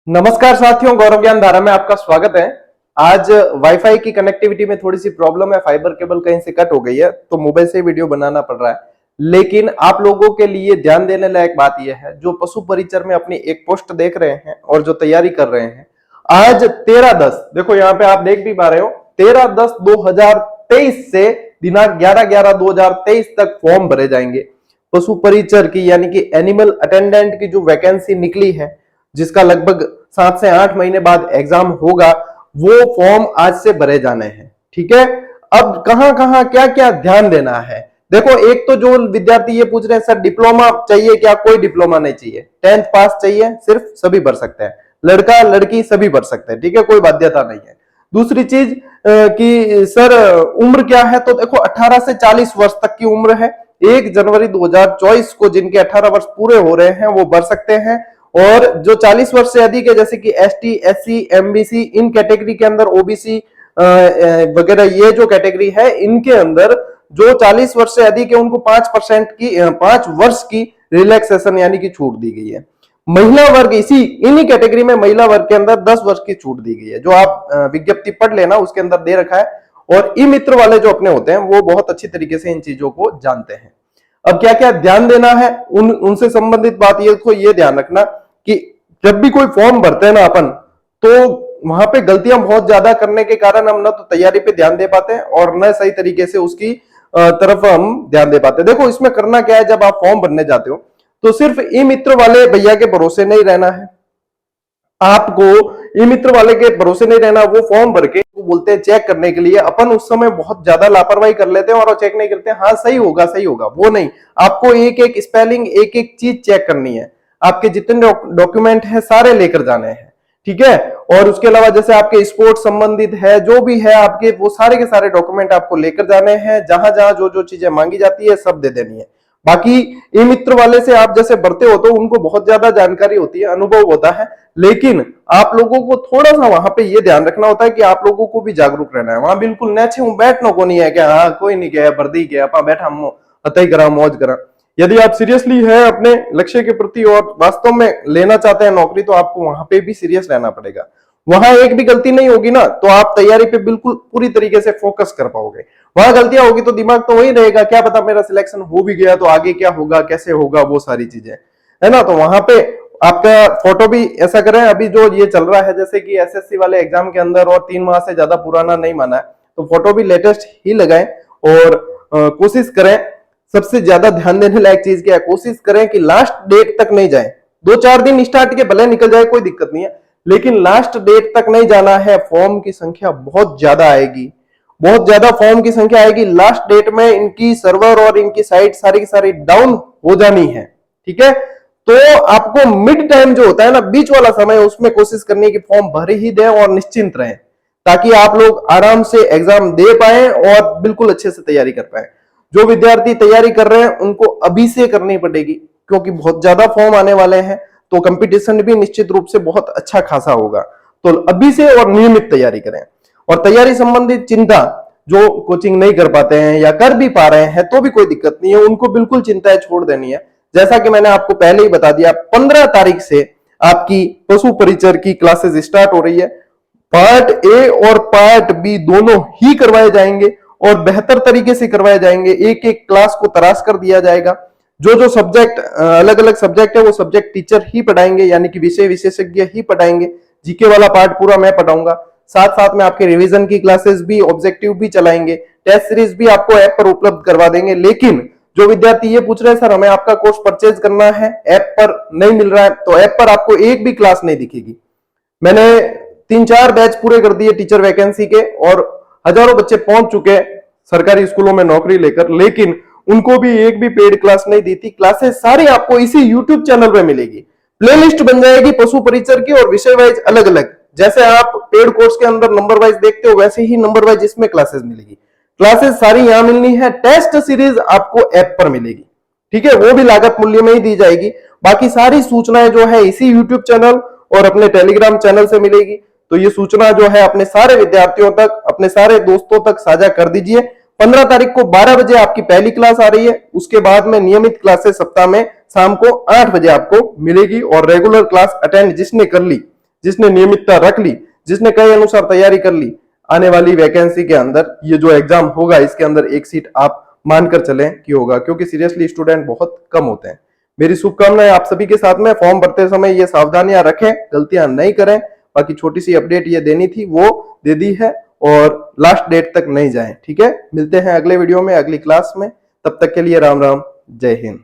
नमस्कार साथियों, गौरव ज्ञान धारा में आपका स्वागत है। आज वाईफाई की कनेक्टिविटी में थोड़ी सी प्रॉब्लम है, फाइबर केबल कहीं से कट हो गई है तो मोबाइल से वीडियो बनाना पड़ रहा है। लेकिन आप लोगों के लिए ध्यान देने लायक बात यह है, जो पशु परिचर में अपनी एक पोस्ट देख रहे हैं और जो तैयारी कर रहे हैं, आज 13/10 देखो यहाँ पे आप देख भी पा रहे हो, 13/10/2023 से दिनांक 11/11/2023 तक फॉर्म भरे जाएंगे। पशु परिचर की यानी कि एनिमल अटेंडेंट की जो वैकेंसी निकली है, जिसका लगभग 7 से 8 महीने बाद एग्जाम होगा, वो फॉर्म आज से भरे जाने हैं। ठीक है, अब कहां कहां क्या क्या ध्यान देना है। देखो, एक तो जो विद्यार्थी ये पूछ रहे हैं सर डिप्लोमा चाहिए क्या, कोई डिप्लोमा नहीं चाहिए, 10th पास चाहिए, सिर्फ सभी भर सकते हैं, लड़का लड़की सभी भर सकते हैं। ठीक है, कोई बाध्यता नहीं है। दूसरी चीज कि सर उम्र क्या है, तो देखो 18 से 40 वर्ष तक की उम्र है। 1 जनवरी 2024 को जिनके 18 वर्ष पूरे हो रहे हैं वो भर सकते हैं, और जो 40 वर्ष से अधिक है, जैसे कि एसटी, एससी, एमबीसी, इन कैटेगरी के अंदर ओबीसी वगैरह, ये जो कैटेगरी है इनके अंदर जो 40 वर्ष से अधिक है उनको 5% की 5 वर्ष की रिलैक्सेशन यानी कि छूट दी गई है। महिला वर्ग इन्हीं कैटेगरी में महिला वर्ग के अंदर 10 वर्ष की छूट दी गई है। जो आप विज्ञप्ति पढ़ लेना, उसके अंदर दे रखा है। और ई मित्र वाले जो अपने होते हैं वो बहुत अच्छी तरीके से इन चीजों को जानते हैं। अब क्या क्या ध्यान देना है, उनसे संबंधित बात ये को ये ध्यान रखना कि जब भी कोई फॉर्म भरते हैं ना अपन, तो वहां पे गलतियां बहुत ज्यादा करने के कारण हम ना तो तैयारी पे ध्यान दे पाते हैं और न सही तरीके से उसकी तरफ हम ध्यान दे पाते हैं। देखो, इसमें करना क्या है, जब आप फॉर्म भरने जाते हो तो सिर्फ ई मित्र वाले भैया के भरोसे नहीं रहना है। आपको ई मित्र वाले के भरोसे नहीं रहना। वो फॉर्म भर के बोलते हैं चेक करने के लिए, अपन उस समय बहुत ज्यादा लापरवाही कर लेते हैं और चेक नहीं करते। हाँ सही होगा सही होगा, वो नहीं, आपको एक एक स्पेलिंग, एक एक चीज चेक करनी है। आपके जितने डॉक्यूमेंट है सारे लेकर जाने हैं। ठीक है, और उसके अलावा जैसे आपके स्पोर्ट संबंधित है, जो भी है आपके, वो सारे के सारे डॉक्यूमेंट आपको लेकर जाने हैं। जहां जहां जो जो चीजें मांगी जाती है सब दे देनी है। बाकी ई मित्र वाले से आप जैसे भरते हो तो उनको बहुत ज्यादा जानकारी होती है, अनुभव होता है, लेकिन आप लोगों को थोड़ा सा वहां पे ये ध्यान रखना होता है कि आप लोगों को भी जागरूक रहना है। वहां बिल्कुल नेचे बैठना को नहीं है क्या, हाँ कोई नहीं गया बर्दी गया अपा बैठा अतई करा मौज करा। यदि आप सीरियसली है अपने लक्ष्य के प्रति और वास्तव में लेना चाहते हैं नौकरी, तो आपको वहां पे भी सीरियस रहना पड़ेगा। वहां एक भी गलती नहीं होगी ना तो आप तैयारी पे बिल्कुल पूरी तरीके से फोकस कर पाओगे। वहां गलतियां होगी तो दिमाग तो वही रहेगा, क्या पता मेरा सिलेक्शन हो भी गया तो आगे क्या होगा, कैसे होगा, वो सारी चीजें है ना। तो वहां पे आपका फोटो भी ऐसा करें, अभी जो ये चल रहा है जैसे कि एसएससी वाले एग्जाम के अंदर और 3 माह से ज्यादा पुराना नहीं माना है, तो फोटो भी लेटेस्ट ही लगाएं। और कोशिश करें, सबसे ज्यादा ध्यान देने लायक चीज क्या है, कोशिश करें कि लास्ट डेट तक नहीं जाए। 2-4 दिन स्टार्ट के भले निकल जाए कोई दिक्कत नहीं है, लेकिन लास्ट डेट तक नहीं जाना है। फॉर्म की संख्या बहुत ज्यादा आएगी, बहुत ज्यादा फॉर्म की संख्या आएगी। लास्ट डेट में इनकी सर्वर और इनकी साइट सारी की सारी डाउन हो जानी है। ठीक है, तो आपको मिड टाइम जो होता है ना, बीच वाला समय, उसमें कोशिश करनी है कि फॉर्म भर ही दें और निश्चिंत रहें, ताकि आप लोग आराम से एग्जाम दे पाए और बिल्कुल अच्छे से तैयारी कर पाए। जो विद्यार्थी तैयारी कर रहे हैं उनको अभी से करनी पड़ेगी, क्योंकि बहुत ज्यादा फॉर्म आने वाले हैं, तो कंपटीशन भी निश्चित रूप से बहुत अच्छा खासा होगा। तो अभी से और नियमित तैयारी करें। और तैयारी संबंधित चिंता, जो कोचिंग नहीं कर पाते हैं या कर भी पा रहे हैं तो भी कोई दिक्कत नहीं है, उनको बिल्कुल चिंताएं छोड़ देनी है। जैसा कि मैंने आपको पहले ही बता दिया, 15 तारीख से आपकी पशु परिचर की क्लासेस स्टार्ट हो रही है। पार्ट ए और पार्ट बी दोनों ही करवाए जाएंगे और बेहतर तरीके से करवाए जाएंगे। एक एक क्लास को तराश कर दिया जाएगा। जो जो सब्जेक्ट अलग अलग सब्जेक्ट है वो सब्जेक्ट टीचर ही पढ़ाएंगे, यानी कि विषय विशेषज्ञ ही पढ़ाएंगे। जीके वाला पार्ट पूरा मैं पढ़ाऊंगा, साथ साथ में आपके रिवीजन की क्लासेस भी, ऑब्जेक्टिव भी चलाएंगे, टेस्ट सीरीज भी आपको ऐप पर उपलब्ध करवा देंगे। लेकिन जो विद्यार्थी ये पूछ रहे हैं सर हमें आपका कोर्स परचेज करना है, ऐप पर नहीं मिल रहा है, तो ऐप पर आपको एक भी क्लास नहीं दिखेगी। मैंने 3-4 बैच पूरे कर दिए टीचर वैकेंसी के और हजारों बच्चे पहुंच चुके सरकारी स्कूलों में नौकरी लेकर, लेकिन उनको भी एक भी पेड क्लास नहीं दी थी। क्लासेस सारी आपको इसी यूट्यूब चैनल पे मिलेगी। प्लेलिस्ट बन जाएगी पशु परिचर की और विषय वाइज अलग अलग। जैसे आप पेड कोर्स के अंदर नंबर वाइज देखते हो, वैसे ही नंबर वाइज इसमें क्लासेस मिलेगी। क्लासेस सारी यहां मिलनी है। टेस्ट सीरीज आपको ऐप पर मिलेगी, ठीक है, वो भी लागत मूल्य में ही दी जाएगी। बाकी सारी सूचनाएं जो है इसी यूट्यूब चैनल और अपने टेलीग्राम चैनल से मिलेगी। तो ये सूचना जो है अपने सारे विद्यार्थियों तक, अपने सारे दोस्तों तक साझा कर दीजिए। 15 तारीख को 12 बजे आपकी पहली क्लास आ रही है। उसके बाद में नियमित क्लासेस सप्ताह में शाम को 8 बजे आपको मिलेगी और रेगुलर क्लास अटेंड जिसने कर ली, जिसने नियमितता रख ली, जिसने कई अनुसार तैयारी कर ली, आने वाली वैकेंसी के अंदर ये जो एग्जाम होगा इसके अंदर एक सीट आप मानकर चलें कि होगा, क्योंकि सीरियसली स्टूडेंट बहुत कम होते हैं। मेरी शुभकामनाएं आप सभी के साथ में। फॉर्म भरते समय ये सावधानियां रखें, गलतियां नहीं करें। बाकी छोटी सी अपडेट ये देनी थी वो दे दी है, और लास्ट डेट तक नहीं जाएं। ठीक है, मिलते हैं अगले वीडियो में, अगली क्लास में। तब तक के लिए राम राम, जय हिंद।